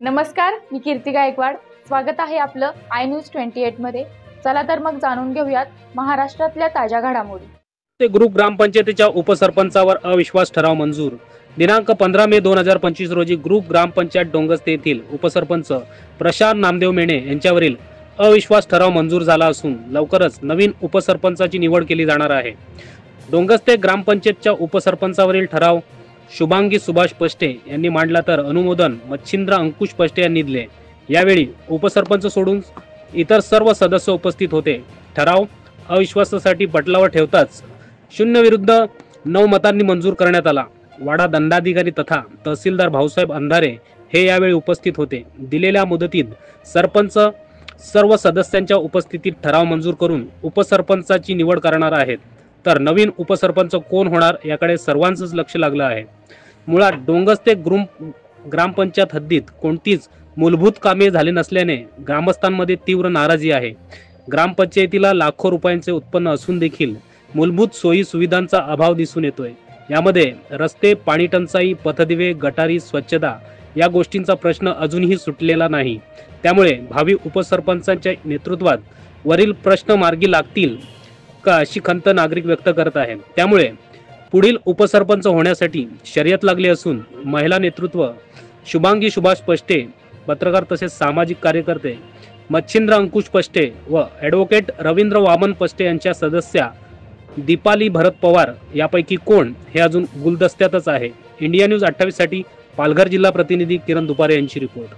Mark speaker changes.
Speaker 1: नमस्कार, मी कीर्ती गायकवाड। स्वागत आहे आपलं आय न्यूज 28 मध्ये। चला तर मग जाणून घेऊयात महाराष्ट्रातल्या ताज्या घडामोडी।
Speaker 2: ते ग्रुप ग्रामपंचायतीच्या उपसरपंचावर अविश्वास ठराव मंजूर। दिनांक 15 मे 2025 रोजी ग्रुप ग्रामपंचायत डोंगस्ते येथील उपसरपंच प्रशांत नामदेव मेणे यांच्यावरील अविश्वास ठराव मंजूर झाला असून लवकरच नवीन उपसरपंचाची निवड केली जाणार आहे। डोंगस्ते ग्रामपंचायतच्या उपसरपंचावरील ठराव शुभांगी सुभाष पष्टे यांनी मांडला तर अनुमोदन मच्छिंद्र अंकुश पष्टे यांनी दिले। यावेळी उपसरपंच सोडून इतर सर्व सदस्य उपस्थित होते। ठराव अविश्वासासाठी पटलावर ठेवताच 0 विरुद्ध 9 मतांनी मंजूर करण्यात आला। वाडा दंडाधिकारी तथा तहसीलदार भाऊसाहेब अंधारे हे यावेळी उपस्थित होते। दिलेल्या मुदतीत सरपंच सर्व सदस्यांच्या उपस्थितीत ठराव मंजूर करून उपसरपंचाची निवड करणार आहेत। तर नवीन उपसरपंच कोण होणार याकडे सर्वांचंच लक्ष लागलं आहे। मुळात डोंगस्ते ग्रामपंचायत हद्दीत कोणतीच मूलभूत कामे झाले नसल्याने ग्रामस्थांमध्ये तीव्र नाराजी आहे। ग्रामपंचायतीला लाखो रुपयांचे उत्पन्न असून देखील मूलभूत सोयी सुविधांचा अभाव दिसून येतोय। यामध्ये रस्ते, पाणी टंचाई, पथदिवे, गटारी, स्वच्छता या गोष्टींचा प्रश्न अजूनही सुटलेला नाही। त्यामुळे भावी उपसरपंचांच्या नेतृत्वात वरील प्रश्न मार्गी लागतील का अशी खंत नागरिक व्यक्त करत आहेत। त्यामुळे पुढील उपसरपंच होण्यासाठी शर्यत लागली असून महिला नेतृत्व शुभांगी सुभाष पष्टे, पत्रकार तसेच सामाजिक कार्यकर्ते मच्छिंद्र अंकुश पष्टे व ॲडव्होकेट रवींद्र वामन पष्टे यांच्या सदस्या दीपाली भरत पवार यापैकी कोण हे अजून गुलदस्त्यातच आहे। इंडिया न्यूज 28 साठी पालघर जिल्हा प्रतिनिधी किरण दुपारे यांची रिपोर्ट।